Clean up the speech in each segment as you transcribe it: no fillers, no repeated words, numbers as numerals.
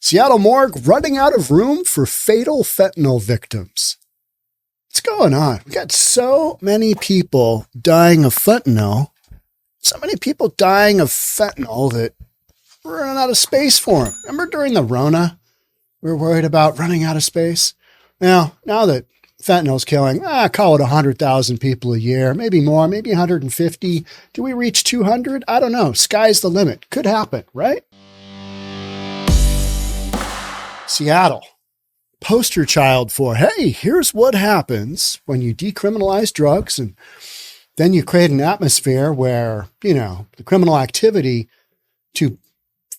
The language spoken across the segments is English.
Seattle morgue running out of room for fatal fentanyl victims. What's going on? We got so many people dying of fentanyl. So many people dying of fentanyl that we're running out of space for them. Remember during the Rona, we were worried about running out of space? Now that fentanyl's killing, call it 100,000 people a year, maybe more, maybe 150. Do we reach 200? I don't know. Sky's the limit. Could happen, right? Seattle, poster child for, hey, here's what happens when you decriminalize drugs and then you create an atmosphere where, the criminal activity to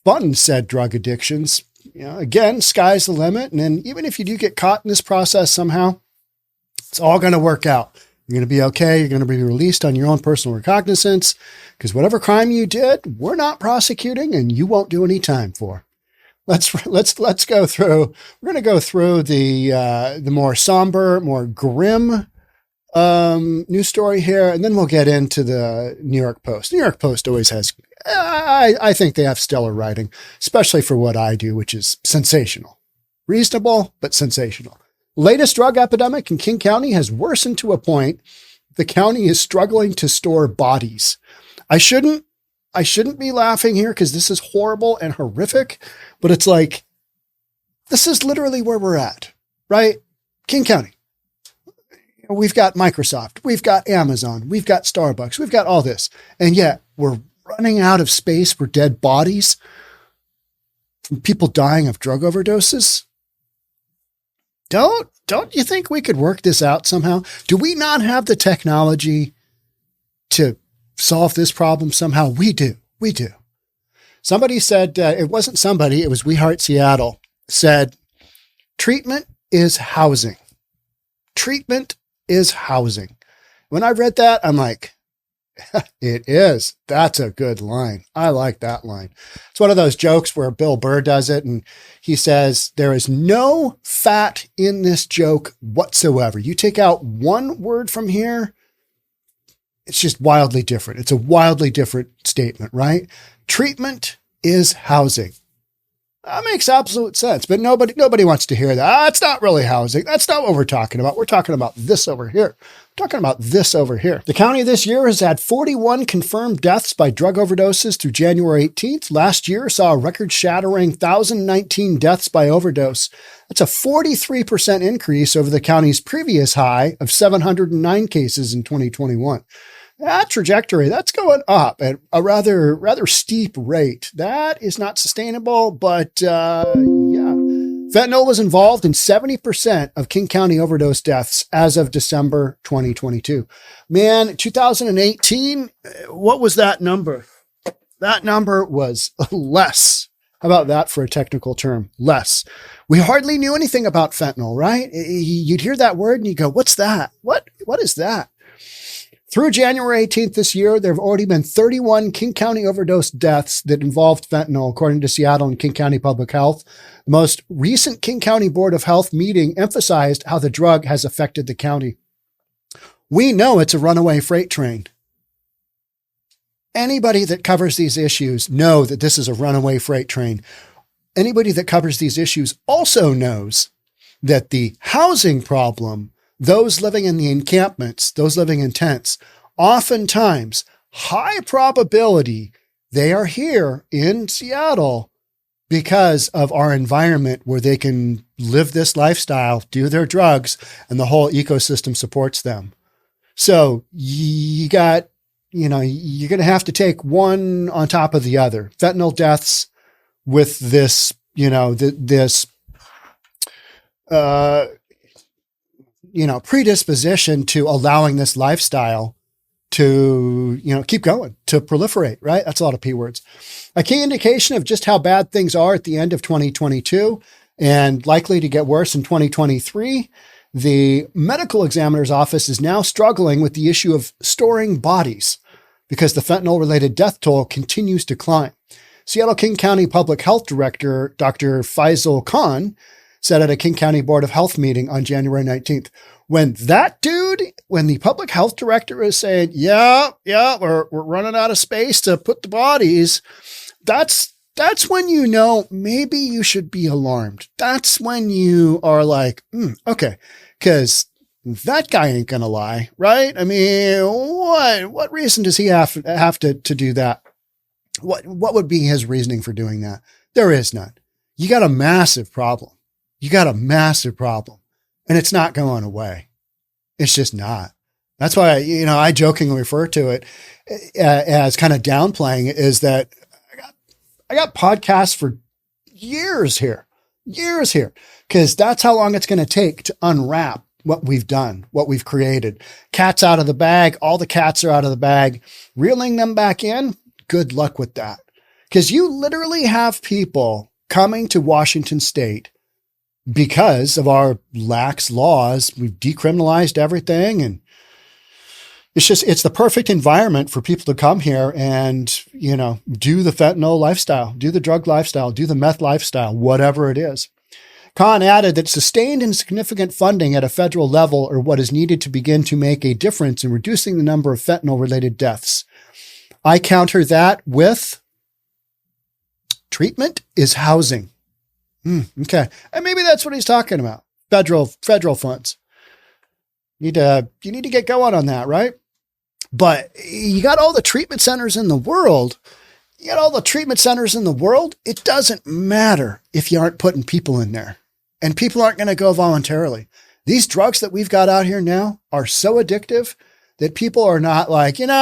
fund said drug addictions, again, sky's the limit. And then even if you do get caught in this process somehow, it's all going to work out. You're going to be okay. You're going to be released on your own personal recognizance because whatever crime you did, we're not prosecuting and you won't do any time for. Let's go through. We're going to go through the more somber, more grim news story here, and then we'll get into the New York Post. New York Post always has. I think they have stellar writing, especially for what I do, which is sensational, reasonable but sensational. Latest drug epidemic in King County has worsened to a point the county is struggling to store bodies. I shouldn't be laughing here because this is horrible and horrific, but it's like, this is literally where we're at, right? King County. We've got Microsoft, we've got Amazon, we've got Starbucks, we've got all this. And yet we're running out of space for dead bodies from people dying of drug overdoses. Don't you think we could work this out somehow? Do we not have the technology to solve this problem somehow? We do. Somebody said, it wasn't somebody, it was We Heart Seattle, said, treatment is housing. Treatment is housing. When I read that, I'm like, it is. That's a good line. I like that line. It's one of those jokes where Bill Burr does it and he says, there is no fat in this joke whatsoever. You take out one word from here, it's just wildly different. It's a wildly different statement, right? Treatment is housing. That makes absolute sense, but nobody wants to hear that. It's not really housing. That's not what we're talking about. We're talking about this over here. The county this year has had 41 confirmed deaths by drug overdoses through January 18th. Last year saw a record-shattering 1,019 deaths by overdose. That's a 43% increase over the county's previous high of 709 cases in 2021. That trajectory, that's going up at a rather steep rate. That is not sustainable, but yeah. Fentanyl was involved in 70% of King County overdose deaths as of December 2022. Man, 2018, what was that number? That number was less. How about that for a technical term? Less. We hardly knew anything about fentanyl, right? You'd hear that word and you go, what's that? What is that? Through January 18th this year, there have already been 31 King County overdose deaths that involved fentanyl, according to Seattle and King County Public Health. The most recent King County Board of Health meeting emphasized how the drug has affected the county. We know it's a runaway freight train. Anybody that covers these issues know that this is a runaway freight train. Anybody that covers these issues also knows that the housing problem, those living in the encampments, those living in tents, oftentimes, high probability, they are here in Seattle because of our environment where they can live this lifestyle, do their drugs, and the whole ecosystem supports them. So you're going to have to take one on top of the other. Fentanyl deaths with this, predisposition to allowing this lifestyle to, keep going, to proliferate, right? That's a lot of P words. A key indication of just how bad things are at the end of 2022 and likely to get worse in 2023. The medical examiner's office is now struggling with the issue of storing bodies because the fentanyl-related death toll continues to climb. Seattle King County Public Health Director, Dr. Faisal Khan, said at a King County Board of Health meeting on January 19th, when the public health director is saying, we're running out of space to put the bodies, that's that's when you know maybe you should be alarmed. That's when you are like, okay, because that guy ain't going to lie, right? I mean, what reason does he have to do that? What would be his reasoning for doing that? There is none. You got a massive problem. And it's not going away. It's just not. That's why, I jokingly refer to it as kind of downplaying it, is that I got podcasts for years here, because that's how long it's going to take to unwrap what we've done, what we've created. Cat's out of the bag. All the cats are out of the bag. Reeling them back in, good luck with that. Because you literally have people coming to Washington State because of our lax laws. We've decriminalized everything, and it's the perfect environment for people to come here and, do the fentanyl lifestyle, do the drug lifestyle, do the meth lifestyle, whatever it is. Khan added that sustained and significant funding at a federal level are what is needed to begin to make a difference in reducing the number of fentanyl-related deaths. I counter that with treatment is housing. Okay. And maybe that's what he's talking about. Federal funds. You need to get going on that, right? But you got all the treatment centers in the world. It doesn't matter if you aren't putting people in there, and people aren't going to go voluntarily. These drugs that we've got out here now are so addictive that people are not like, and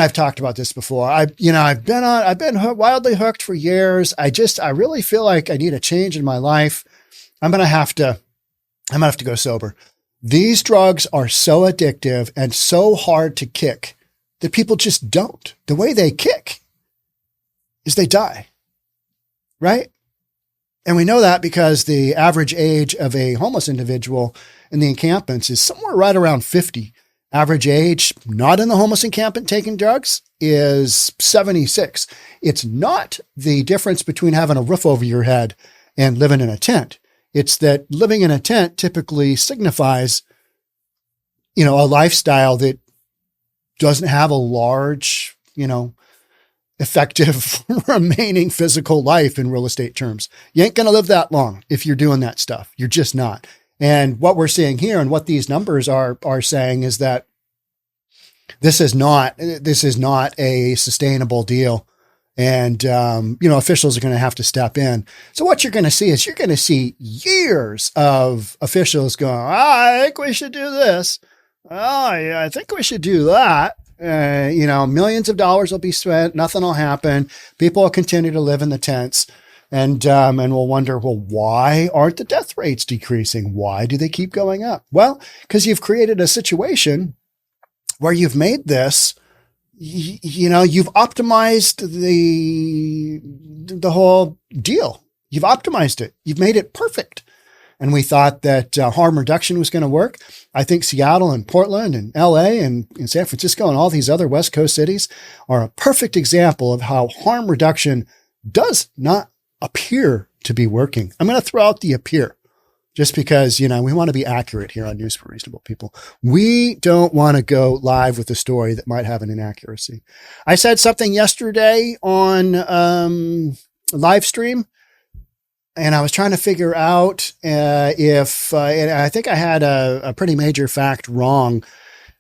I've talked about this before. I've been wildly hooked for years. I really feel like I need a change in my life. I'm going to have to go sober. These drugs are so addictive and so hard to kick that people just don't. The way they kick is they die, right? And we know that because the average age of a homeless individual in the encampments is somewhere right around 50. Average age, not in the homeless encampment taking drugs, is 76. It's not the difference between having a roof over your head and living in a tent. It's that living in a tent typically signifies, a lifestyle that doesn't have a large, effective remaining physical life in real estate terms. You ain't going to live that long if you're doing that stuff. You're just not. And what we're seeing here and what these numbers are saying is that this is not a sustainable deal. And, officials are going to have to step in. So what you're going to see is years of officials going, I think we should do this. Oh, yeah, I think we should do that. Millions of dollars will be spent. Nothing will happen. People will continue to live in the tents. And we'll wonder, why aren't the death rates decreasing? Why do they keep going up? Well, because you've created a situation where you've made this, you've optimized the whole deal. You've optimized it. You've made it perfect. And we thought that harm reduction was going to work. I think Seattle and Portland and LA and San Francisco and all these other West Coast cities are a perfect example of how harm reduction does not appear to be working. I'm going to throw out the appear just because, we want to be accurate here on News for Reasonable People. We don't want to go live with a story that might have an inaccuracy. I said something yesterday on live stream, and I was trying to figure out if and I think I had a pretty major fact wrong.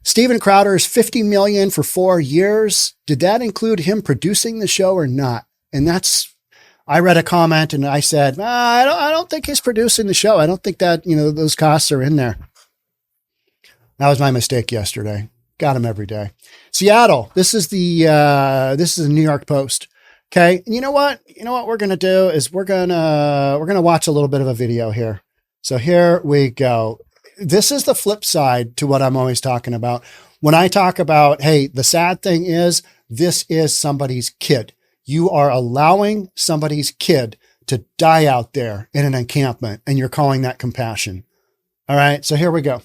Steven Crowder's $50 million for 4 years. Did that include him producing the show or not? And I read a comment and I said, I don't think he's producing the show. I don't think that, those costs are in there. That was my mistake yesterday. Got him every day. Seattle. This is the New York Post. Okay. And you know what we're going to do is we're going to watch a little bit of a video here. So here we go. This is the flip side to what I'm always talking about. When I talk about, hey, the sad thing is this is somebody's kid. You are allowing somebody's kid to die out there in an encampment, and you're calling that compassion. All right, so here we go.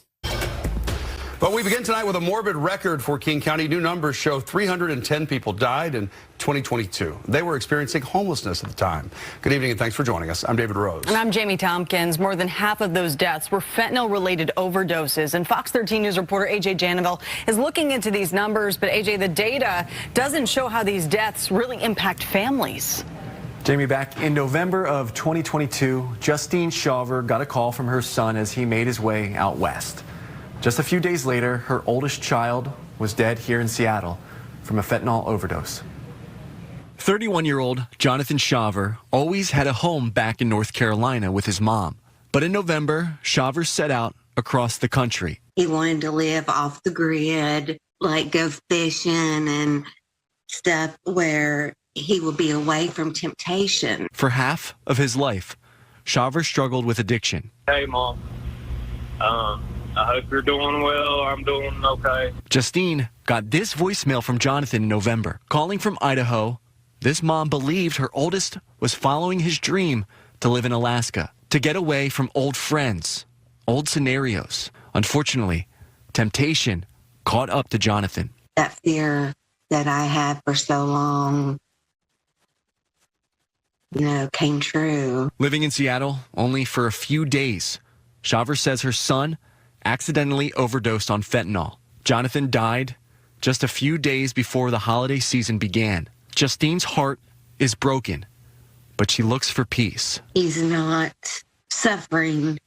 But we begin tonight with a morbid record for King County. New numbers show 310 people died in 2022. They were experiencing homelessness at the time. Good evening and thanks for joining us. I'm David Rose. And I'm Jamie Tompkins. More than half of those deaths were fentanyl-related overdoses. And Fox 13 News reporter AJ Janeville is looking into these numbers. But AJ, the data doesn't show how these deaths really impact families. Jamie, back in November of 2022, Justine Shawver got a call from her son as he made his way out west. Just a few days later, her oldest child was dead here in Seattle from a fentanyl overdose. 31-year-old Jonathan Shawver always had a home back in North Carolina with his mom. But in November, Shawver set out across the country. He wanted to live off the grid, like go fishing and stuff where he will be away from temptation. For half of his life, Shawver struggled with addiction. Hey, Mom. I hope you're doing well. I'm doing okay. Justine got this voicemail from Jonathan in November. Calling from Idaho, this mom believed her oldest was following his dream to live in Alaska, to get away from old friends, old scenarios. Unfortunately, temptation caught up to Jonathan. That fear that I had for so long, came true. Living in Seattle only for a few days, Shawver says her son accidentally overdosed on fentanyl. Jonathan died just a few days before the holiday season began. Justine's heart is broken, but she looks for peace. He's not suffering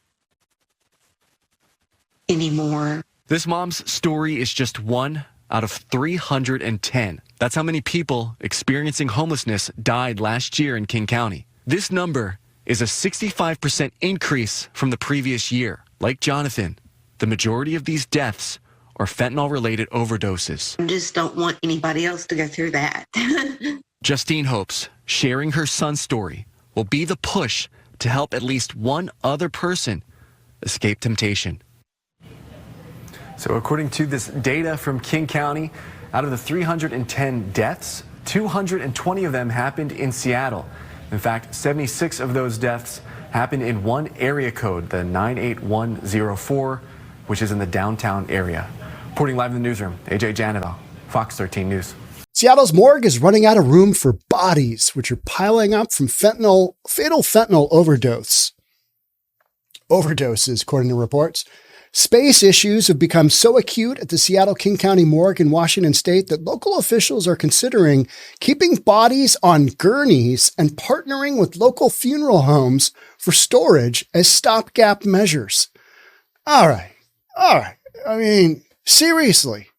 anymore. This mom's story is just one out of 310. That's how many people experiencing homelessness died last year in King County. This number is a 65% increase from the previous year. Like Jonathan, the majority of these deaths are fentanyl-related overdoses. I just don't want anybody else to go through that. Justine hopes sharing her son's story will be the push to help at least one other person escape temptation. So according to this data from King County, out of the 310 deaths, 220 of them happened in Seattle. In fact, 76 of those deaths happened in one area code, the 98104, which is in the downtown area. Reporting live in the newsroom, AJ Janovel, Fox 13 News. Seattle's morgue is running out of room for bodies, which are piling up from fatal fentanyl overdoses, according to reports. Space issues have become so acute at the Seattle King County morgue in Washington state that local officials are considering keeping bodies on gurneys and partnering with local funeral homes for storage as stopgap measures. All right. I mean, seriously.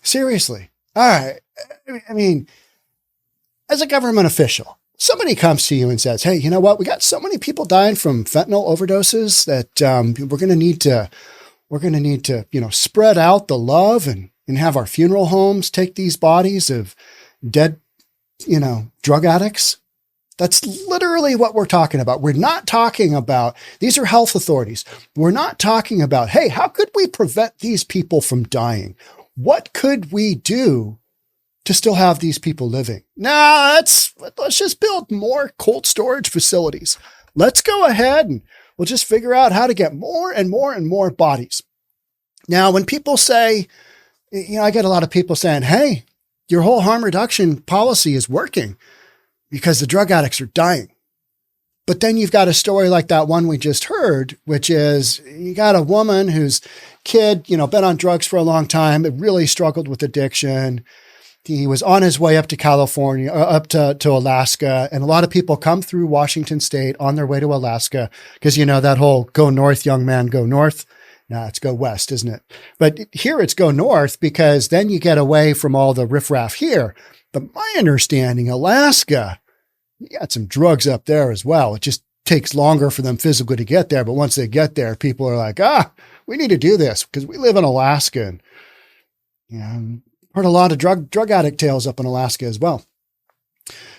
All right. I mean, as a government official, somebody comes to you and says, hey, you know what? We got so many people dying from fentanyl overdoses that we're going to need to, spread out the love and have our funeral homes take these bodies of dead, drug addicts. That's literally what we're talking about. We're not talking about, these are health authorities. We're not talking about, hey, how could we prevent these people from dying? What could we do to still have these people living? Nah, let's just build more cold storage facilities. Let's go ahead and we'll just figure out how to get more and more and more bodies. Now, when people say, I get a lot of people saying, hey, your whole harm reduction policy is working because the drug addicts are dying. But then you've got a story like that one we just heard, which is you got a woman whose kid, been on drugs for a long time, it really struggled with addiction. He was on his way up to California, up to Alaska. And a lot of people come through Washington state on their way to Alaska because, that whole go north, young man, go north. Nah, it's go west, isn't it? But here it's go north because then you get away from all the riffraff here. But my understanding, Alaska, you got some drugs up there as well. It just takes longer for them physically to get there. But once they get there, people are like, we need to do this because we live in Alaska. And, heard a lot of drug addict tales up in Alaska as well.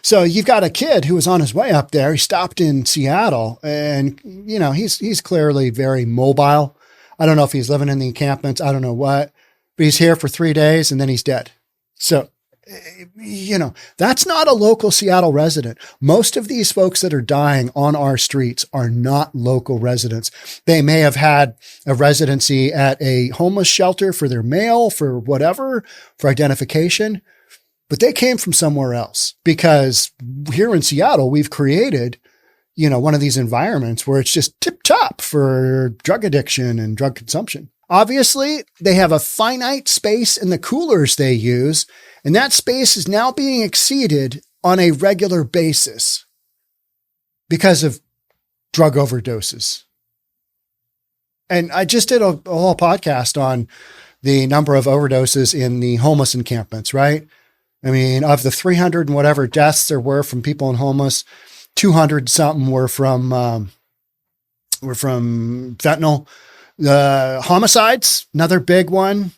So you've got a kid who was on his way up there. He stopped in Seattle and, he's clearly very mobile. I don't know if he's living in the encampments. I don't know what, but he's here for 3 days and then he's dead. So, that's not a local Seattle resident. Most of these folks that are dying on our streets are not local residents. They may have had a residency at a homeless shelter for their mail, for whatever, for identification, but they came from somewhere else because here in Seattle, we've created, one of these environments where it's just tip top for drug addiction and drug consumption. Obviously, they have a finite space in the coolers they use, and that space is now being exceeded on a regular basis because of drug overdoses. And I just did a whole podcast on the number of overdoses in the homeless encampments, right? I mean, of the 300 and whatever deaths there were from people in homeless, 200 something were from fentanyl. The homicides, another big one.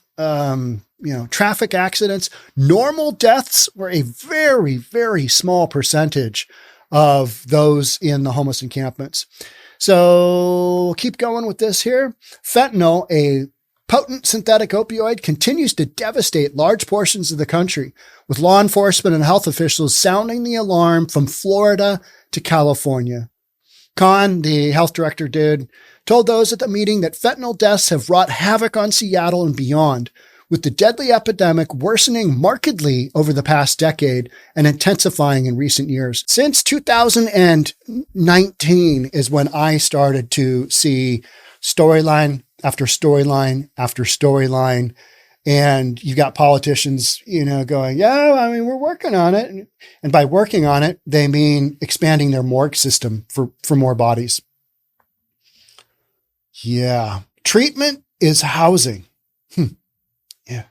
Traffic accidents, normal deaths were a very, very small percentage of those in the homeless encampments. So we'll keep going with this here. Fentanyl, a potent synthetic opioid, continues to devastate large portions of the country, with law enforcement and health officials sounding the alarm from Florida to California. Khan, the health director, told those at the meeting that fentanyl deaths have wrought havoc on Seattle and beyond, with the deadly epidemic worsening markedly over the past decade and intensifying in recent years. Since 2019 is when I started to see storyline after storyline after storyline. And you got politicians, going, yeah, I mean, we're working on it. And by working on it, they mean expanding their morgue system for more bodies. Yeah. Treatment is housing. Yeah.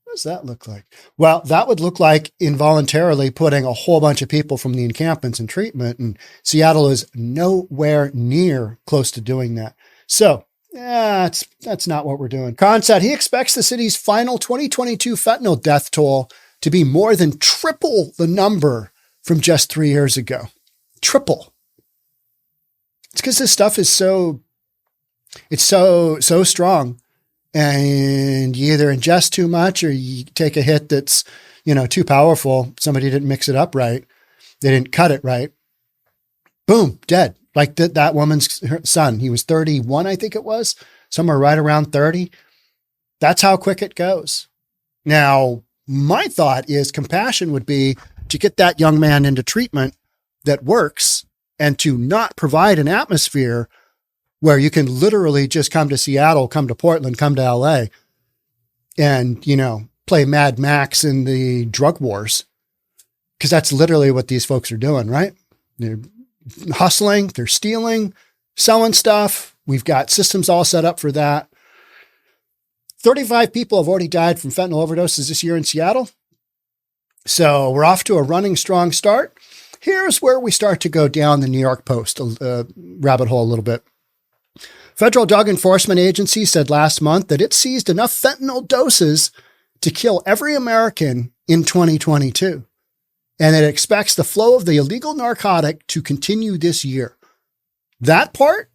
What does that look like? Well, that would look like involuntarily putting a whole bunch of people from the encampments in treatment. And Seattle is nowhere near close to doing that. So, that's not what we're doing. Khan said he expects the city's final 2022 fentanyl death toll to be more than triple the number from just 3 years ago. Triple. It's because this stuff is so strong, and you either ingest too much or you take a hit that's, too powerful. Somebody didn't mix it up right. They didn't cut it right. Boom, dead. Like that woman's son, he was 31, I think it was, somewhere right around 30. That's how quick it goes. Now, my thought is compassion would be to get that young man into treatment that works and to not provide an atmosphere where you can literally just come to Seattle, come to Portland, come to LA and, play Mad Max in the drug wars. Because that's literally what these folks are doing, right? They're hustling, they're stealing, selling stuff. We've got systems all set up for that. 35 people have already died from fentanyl overdoses this year in Seattle. So we're off to a running strong start. Here's where we start to go down the New York Post rabbit hole a little bit. Federal Drug Enforcement Agency said last month that it seized enough fentanyl doses to kill every American in 2022. And it expects the flow of the illegal narcotic to continue this year. That part,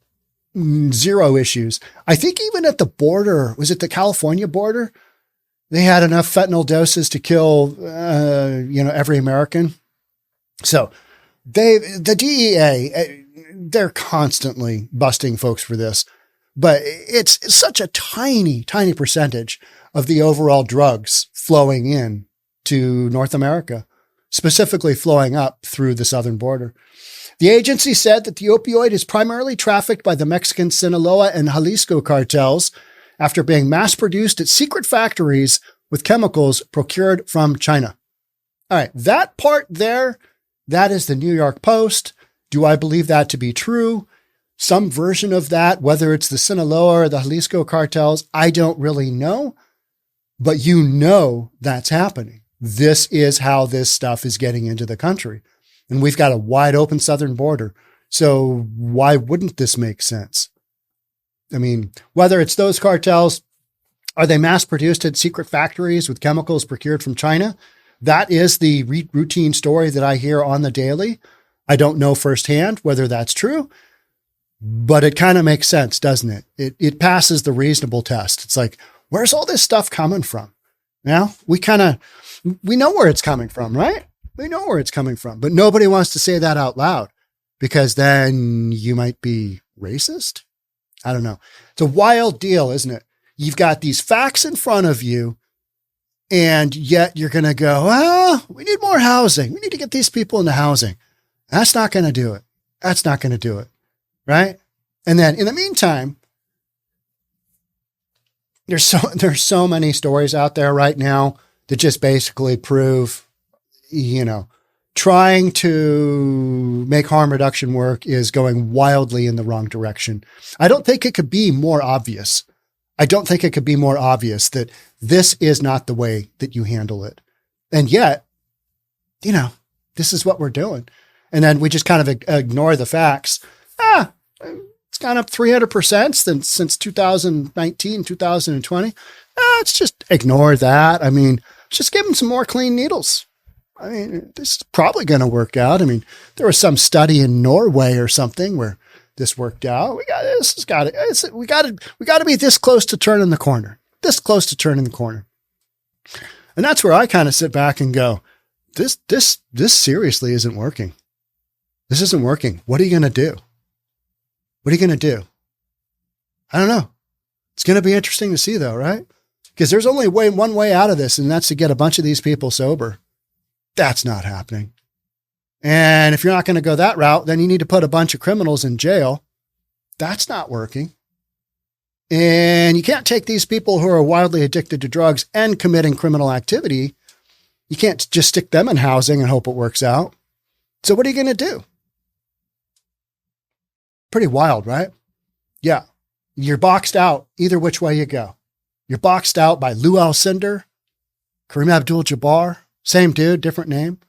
zero issues. I think even at the border, was it the California border? They had enough fentanyl doses to kill, every American. So the DEA, they're constantly busting folks for this, but it's such a tiny, tiny percentage of the overall drugs flowing in to North America, specifically flowing up through the southern border. The agency said that the opioid is primarily trafficked by the Mexican Sinaloa and Jalisco cartels after being mass-produced at secret factories with chemicals procured from China. All right, that part there, that is the New York Post. Do I believe that to be true? Some version of that, whether it's the Sinaloa or the Jalisco cartels, I don't really know. But that's happening. This is how this stuff is getting into the country. And we've got a wide open southern border. So why wouldn't this make sense? I mean, whether it's those cartels, are they mass produced at secret factories with chemicals procured from China? That is the routine story that I hear on the daily. I don't know firsthand whether that's true, but it kind of makes sense, doesn't it? It passes the reasonable test. It's like, where's all this stuff coming from? Now, we know where it's coming from, right? We know where it's coming from, but nobody wants to say that out loud because then you might be racist. I don't know. It's a wild deal, isn't it? You've got these facts in front of you, and yet you're going to go, we need more housing. We need to get these people into housing. That's not going to do it. That's not going to do it. Right. And then in the meantime, there's so many stories out there right now that just basically prove, trying to make harm reduction work is going wildly in the wrong direction. I don't think it could be more obvious. I don't think it could be more obvious that this is not the way that you handle it. And yet, you know, this is what we're doing. And then we just kind of ignore the facts. It's gone up 300% since 2019, 2020. Let's just ignore that. I mean, just give them some more clean needles. I mean, this is probably going to work out. I mean, there was some study in Norway or something where this worked out. We got to be this close to turning the corner. This close to turning the corner. And that's where I kind of sit back and go, this seriously isn't working. This isn't working. What are you going to do? What are you going to do? I don't know. It's going to be interesting to see though, right? Because there's only one way out of this, and that's to get a bunch of these people sober. That's not happening. And if you're not going to go that route, then you need to put a bunch of criminals in jail. That's not working. And you can't take these people who are wildly addicted to drugs and committing criminal activity. You can't just stick them in housing and hope it works out. So what are you going to do? Pretty wild, right? Yeah. You're boxed out either which way you go. You're boxed out by Lou Alcindor, Kareem Abdul-Jabbar, same dude, different name,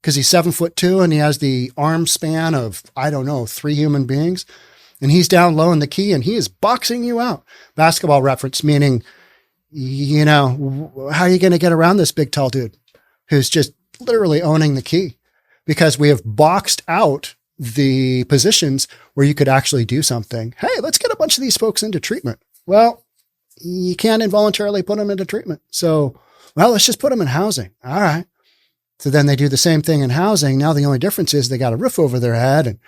because he's 7'2" and he has the arm span of, 3 human beings. And he's down low in the key and he is boxing you out. Basketball reference, meaning, how are you going to get around this big, tall dude who's just literally owning the key? Because we have boxed out the positions where you could actually do something. Hey, let's get a bunch of these folks into treatment. Well, you can't involuntarily put them into treatment. So, let's just put them in housing. All right. So then they do the same thing in housing. Now the only difference is they got a roof over their head. And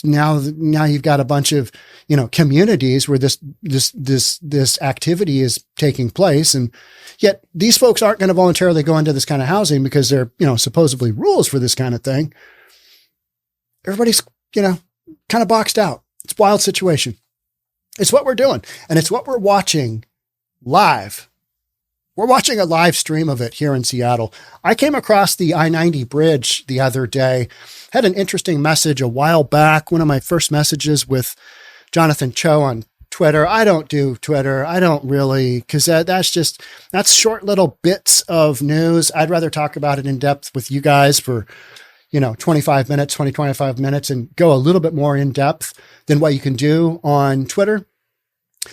now you've got a bunch of, communities where this activity is taking place. And yet these folks aren't going to voluntarily go into this kind of housing because they're, supposedly rules for this kind of thing. Everybody's, kind of boxed out. It's a wild situation. It's what we're doing. And it's what we're watching live. We're watching a live stream of it here in Seattle. I came across the I-90 bridge the other day, had an interesting message a while back. One of my first messages with Jonathan Cho on Twitter. I don't do Twitter. I don't really, because that's short little bits of news. I'd rather talk about it in depth with you guys for 25 minutes and go a little bit more in depth than what you can do on Twitter.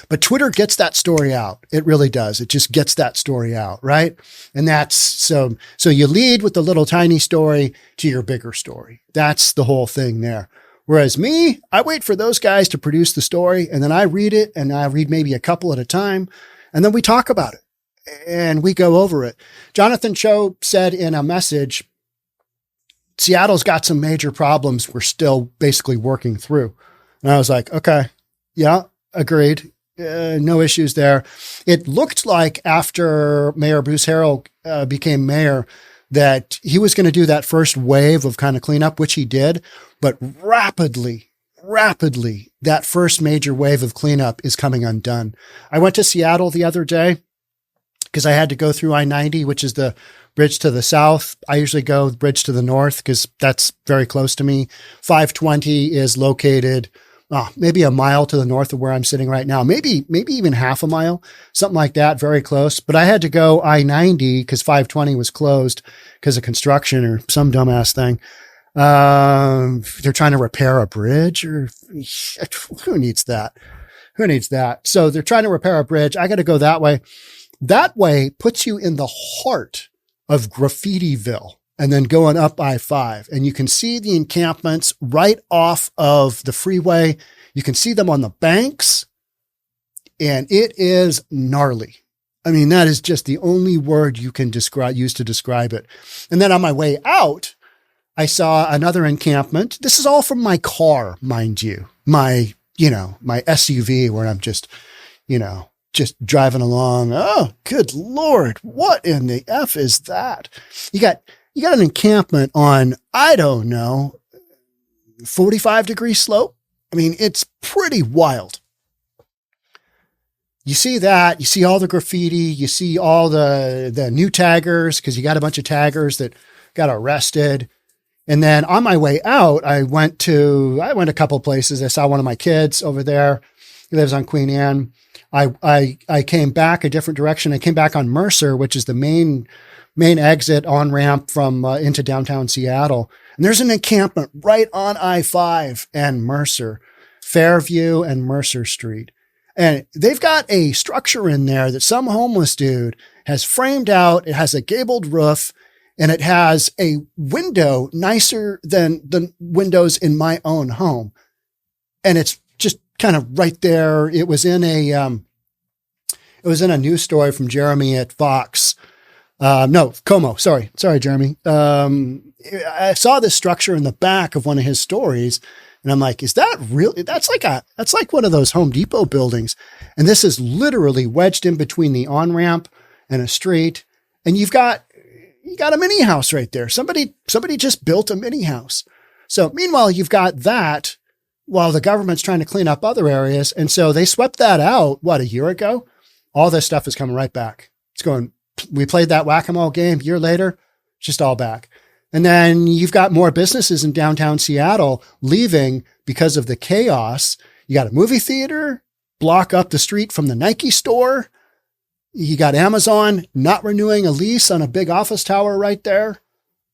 But Twitter gets that story out. It really does. It just gets that story out, right? And that's so you lead with the little tiny story to your bigger story. That's the whole thing there. Whereas me, I wait for those guys to produce the story and then I read it and I read maybe a couple at a time and then we talk about it and we go over it. Jonathan Cho said in a message, Seattle's got some major problems we're still basically working through. And I was like, okay, yeah, agreed. No issues there. It looked like after Mayor Bruce Harrell became mayor that he was going to do that first wave of kind of cleanup, which he did. But rapidly, that first major wave of cleanup is coming undone. I went to Seattle the other day because I had to go through I-90, which is the bridge to the south. I usually go the bridge to the north because that's very close to me. 520 is located maybe a mile to the north of where I'm sitting right now, maybe even half a mile, something like that, very close. But I had to go I-90 because 520 was closed because of construction or some dumbass thing. They're trying to repair a bridge or who needs that? So they're trying to repair a bridge. I got to go that way. That way puts you in the heart of Graffitiville. And then going up I-5 and you can see the encampments right off of the freeway. You can see them on the banks and it is gnarly. I mean, that is just the only word you can use to describe it. And then on my way out, I saw another encampment. This is all from my car, mind you, my SUV where I'm just driving along. Oh, good Lord. What in the F is that? You got an encampment on, 45-degree slope. I mean, it's pretty wild. You see that, you see all the graffiti, you see all the new taggers, because you got a bunch of taggers that got arrested. And then on my way out, I went a couple of places. I saw one of my kids over there. He lives on Queen Anne. I came back a different direction. I came back on Mercer, which is the main exit on ramp from into downtown Seattle. And there's an encampment right on I-5 and Mercer, Fairview and Mercer Street. And they've got a structure in there that some homeless dude has framed out. It has a gabled roof and it has a window nicer than the windows in my own home. And it's just kind of right there. It was in a news story from Jeremy at Fox. No, Como. Sorry, Jeremy. I saw this structure in the back of one of his stories, and I'm like, is that really? That's like one of those Home Depot buildings, and this is literally wedged in between the on ramp and a street, and you got a mini house right there. Somebody just built a mini house. So meanwhile, you've got that while the government's trying to clean up other areas, and so they swept that out. What, a year ago? All this stuff is coming right back. It's going. We played that whack-a-mole game a year later, it's just all back. And then you've got more businesses in downtown Seattle leaving because of the chaos. You got a movie theater block up the street from the Nike store. You got Amazon not renewing a lease on a big office tower right there.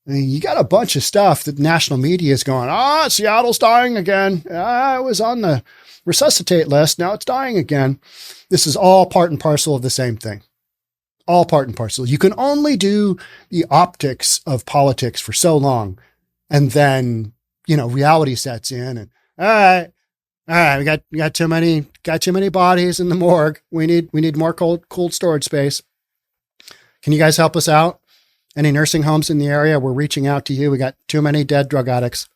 I mean, you got a bunch of stuff that national media is going, Seattle's dying again. It was on the resuscitate list. Now it's dying again. This is all part and parcel of the same thing. All part and parcel. You can only do the optics of politics for so long. And then, reality sets in and all right, we got too many bodies in the morgue. We need more cold storage space. Can you guys help us out? Any nursing homes in the area? We're reaching out to you. We got too many dead drug addicts.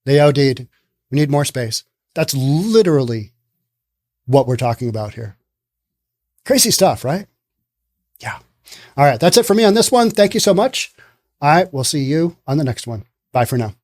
They OD'd. We need more space. That's literally what we're talking about here. Crazy stuff, right? Yeah. All right. That's it for me on this one. Thank you so much. All right. We'll see you on the next one. Bye for now.